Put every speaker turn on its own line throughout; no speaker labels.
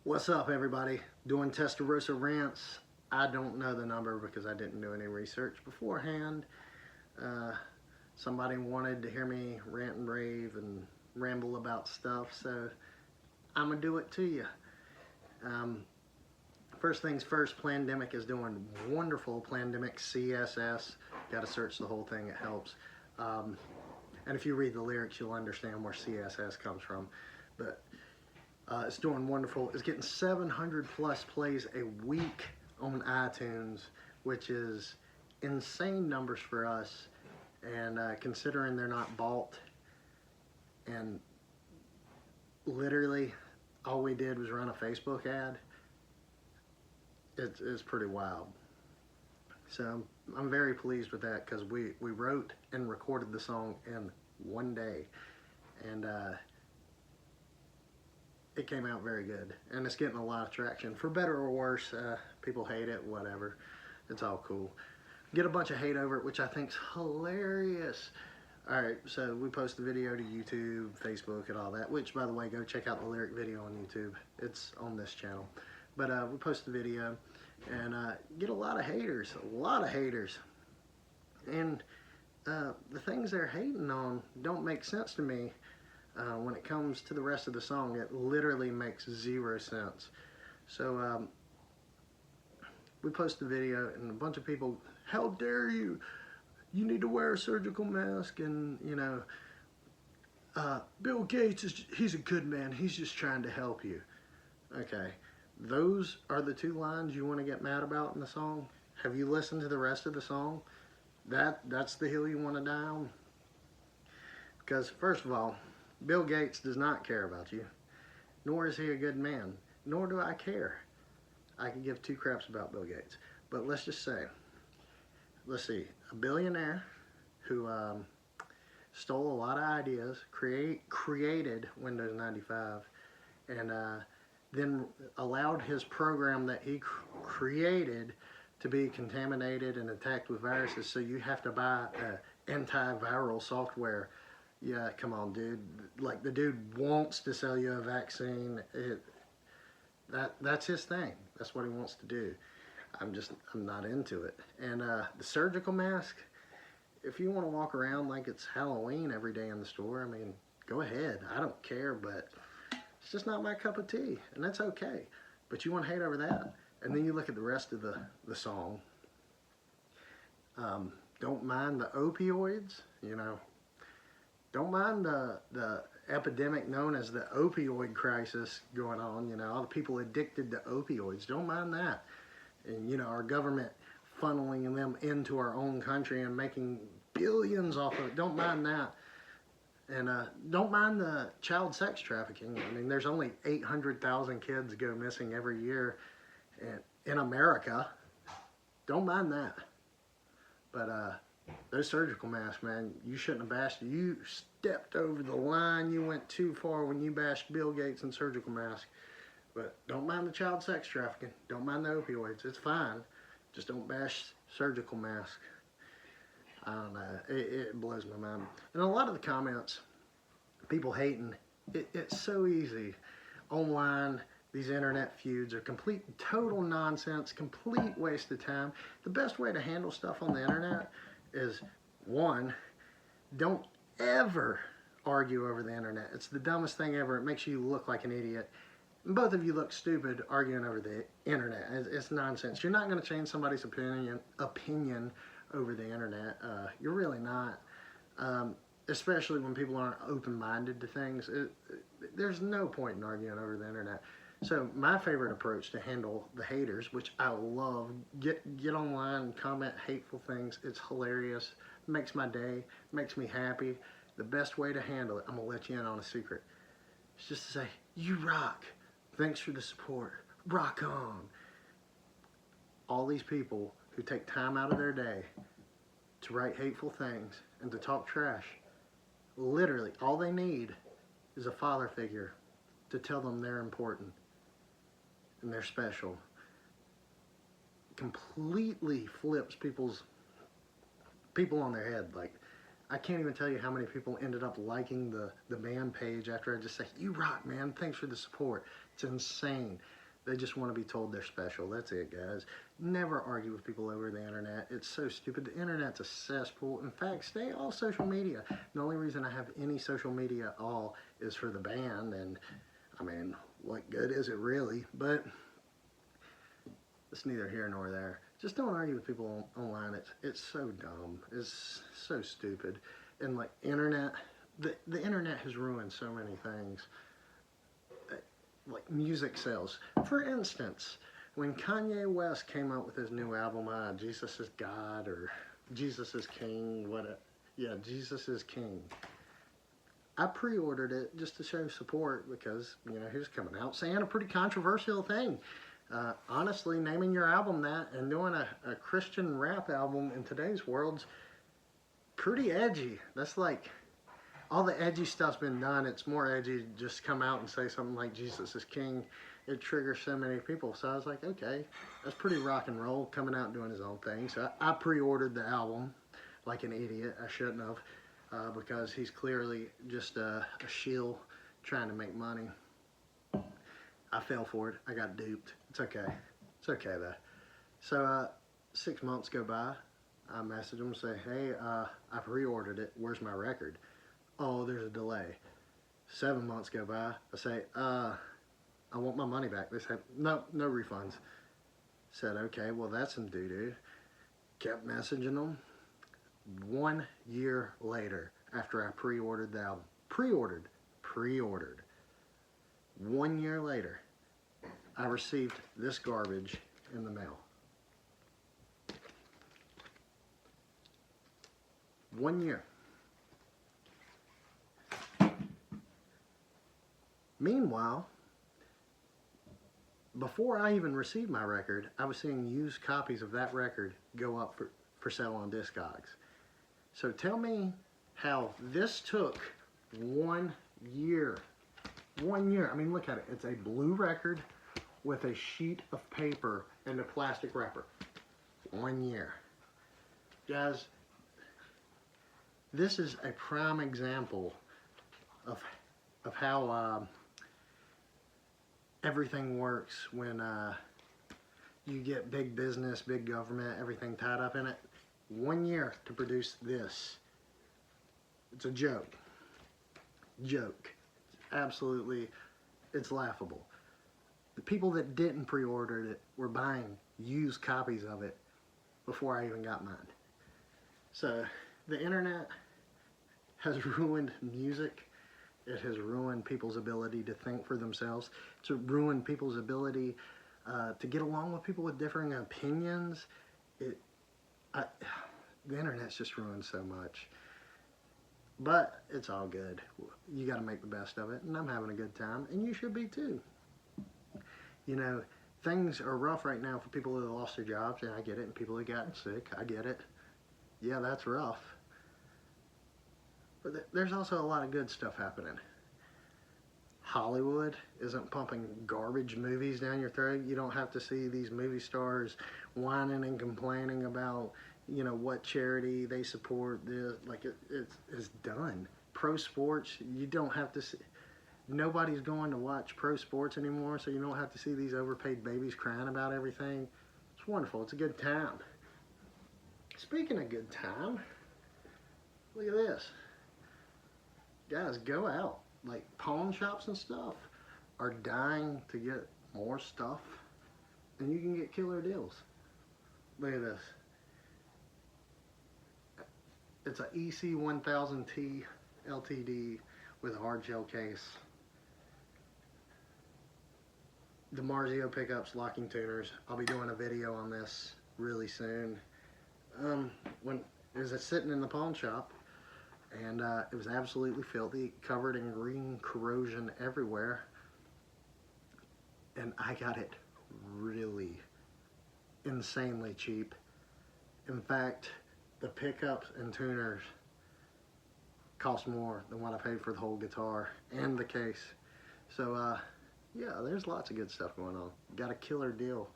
What's up, everybody? Doing Testarossa Rants. I don't know the number because I didn't do any research beforehand. Somebody wanted to hear me rant and rave and ramble about stuff, so I'm gonna do it to you. First things first, Plandemic is doing wonderful. Plandemic CSS. Got to search the whole thing, it helps. And if you read the lyrics, you'll understand where CSS comes from. But it's doing wonderful. It's getting 700 plus plays a week on iTunes, which is insane numbers for us. And considering they're not bought, and literally all we did was run a Facebook ad, it's pretty wild. So I'm very pleased with that because we wrote and recorded the song in one day. And it came out very good, and it's getting a lot of traction. For better or worse, people hate it, whatever. It's all cool. Get a bunch of hate over it, which I think's hilarious. Alright, so we post the video to YouTube, Facebook, and all that, which, by the way, go check out the lyric video on YouTube. It's on this channel. But we post the video, and get a lot of haters, And the things they're hating on don't make sense to me. When it comes to the rest of the song, it literally makes zero sense. So we post the video, and a bunch of people, how dare you? You need to wear a surgical mask, and you know, Bill Gates he's a good man. He's just trying to help you. Okay, those are the two lines you want to get mad about in the song. Have you listened to the rest of the song? That's the hill you want to die on. Because first of all, Bill Gates does not care about you, nor is he a good man, nor do I care. I can give two craps about Bill Gates. But let's just say, let's see, a billionaire who stole a lot of ideas, created Windows 95, and then allowed his program that he created to be contaminated and attacked with viruses, so you have to buy antiviral software. Yeah, come on, dude. Like, the dude wants to sell you a vaccine. That's his thing. That's what he wants to do. I'm not into it. And the surgical mask, if you want to walk around like it's Halloween every day in the store, I mean, go ahead. I don't care, but it's just not my cup of tea, and that's okay. But you want to hate over that? And then you look at the rest of the song. Don't mind the opioids, you know. Don't mind the epidemic known as the Opioid Crisis going on, you know, all the people addicted to opioids. Don't mind that. And, you know, our government funneling them into our own country and making billions off of it. Don't mind that. And don't mind the child sex trafficking. I mean, there's only 800,000 kids go missing every year in America. Don't mind that. But those surgical masks, man, you shouldn't have bashed. You stepped over the line. You went too far when you bashed Bill Gates and surgical masks. But don't mind the child sex trafficking. Don't mind the opioids. It's fine. Just don't bash surgical masks. I don't know. It blows my mind. And a lot of the comments, people hating, it's so easy. Online, these internet feuds are complete, total nonsense, complete waste of time. The best way to handle stuff on the internet is, one, don't ever argue over the internet. It's the dumbest thing ever. It makes you look like an idiot. And both of you look stupid arguing over the internet. It's nonsense. You're not going to change somebody's opinion over the internet. You're really not. Especially when people aren't open-minded to things. There's no point in arguing over the internet. So my favorite approach to handle the haters, which I love, get online and comment hateful things. It's hilarious. Makes my day. Makes me happy. The best way to handle it, I'm going to let you in on a secret. It's just to say, you rock. Thanks for the support. Rock on. All these people who take time out of their day to write hateful things and to talk trash, literally, all they need is a father figure to tell them they're important and they're special. Completely flips people on their head. Like, I can't even tell you how many people ended up liking the band page after I just say, "You rock, man. Thanks for the support." It's insane. They just want to be told they're special. That's it, guys. Never argue with people over the internet. It's so stupid. The internet's a cesspool. In fact, stay off social media. The only reason I have any social media at all is for the band, and I mean, what good is it really? But it's neither here nor there. Just don't argue with people online. It's so dumb. It's so stupid. And like the internet has ruined so many things. Like music sales. For instance, when Kanye West came out with his new album, Jesus is God or Jesus is King, Jesus is King. I pre-ordered it just to show support because, you know, he was coming out saying a pretty controversial thing. Honestly, naming your album that and doing a Christian rap album in today's world's pretty edgy. That's like, all the edgy stuff's been done. It's more edgy to just come out and say something like Jesus is King. It triggers so many people. So I was like, okay, that's pretty rock and roll, coming out and doing his own thing. So I pre-ordered the album like an idiot. I shouldn't have, because he's clearly just a shill trying to make money. I fell for it. I got duped. It's okay. It's okay though. So 6 months go by. I message them and say, hey, I pre-ordered it. Where's my record? Oh, there's a delay. 7 months go by. I say, I want my money back. They said, no refunds. Said, okay, well, that's some doo-doo. Kept messaging them. 1 year later, after I pre-ordered the album. Pre-ordered. 1 year later, I received this garbage in the mail. 1 year. Meanwhile, before I even received my record, I was seeing used copies of that record go up for sale on Discogs. So tell me how this took 1 year. 1 year. I mean, look at it. It's a blue record with a sheet of paper and a plastic wrapper. 1 year. Guys, this is a prime example of how everything works when you get big business, big government, everything tied up in it. 1 year to produce this. It's a joke. Joke. Absolutely, it's laughable. The people that didn't pre-order it were buying used copies of it before I even got mine. So the internet has ruined music. It has ruined people's ability to think for themselves. It's ruined people's ability to get along with people with differing opinions. The internet's just ruined so much. But it's all good. You got to make the best of it, and I'm having a good time, and you should be too. You know, things are rough right now for people who have lost their jobs, and I get it, and people who have gotten sick, I get it. Yeah, that's rough. But there's also a lot of good stuff happening. Hollywood isn't pumping garbage movies down your throat. You don't have to see these movie stars whining and complaining about, you know, what charity they support. Like it's done. Pro sports, you don't have to see. Nobody's going to watch pro sports anymore, so you don't have to see these overpaid babies crying about everything. It's wonderful. It's a good time. Speaking of good time, look at this. Guys, go out. Like, pawn shops and stuff are dying to get more stuff, and you can get killer deals. Look at this. It's a EC1000T LTD with a hard shell case. DiMarzio pickups, locking tuners. I'll be doing a video on this really soon. When it was sitting in the pawn shop, and it was absolutely filthy, covered in green corrosion everywhere, and I got it really insanely cheap. In fact, the pickups and tuners cost more than what I paid for the whole guitar and the case. So yeah, there's lots of good stuff going on. Got a killer deal.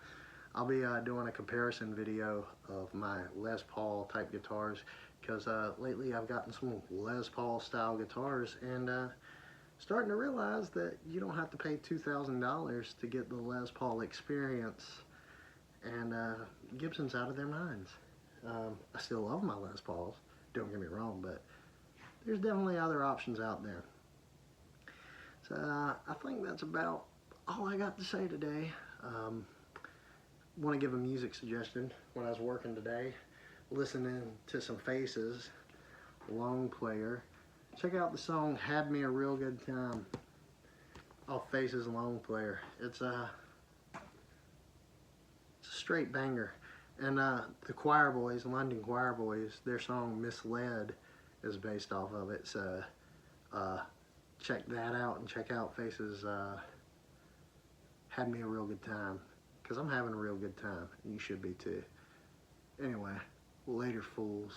I'll be doing a comparison video of my Les Paul type guitars because lately I've gotten some Les Paul style guitars, and starting to realize that you don't have to pay $2,000 to get the Les Paul experience, and Gibson's out of their minds. I still love my Les Pauls, don't get me wrong, but there's definitely other options out there. So I think that's about all I got to say today. Want to give a music suggestion. When I was working today, listening to some Faces, long player, check out the song Had Me a Real Good Time off Faces long player. It's a straight banger. And the Choir Boys, London Choir Boys, their song Misled is based off of it. So check that out, and check out Faces Had Me a Real Good Time, because I'm having a real good time. You should be too. Anyway, later, fools.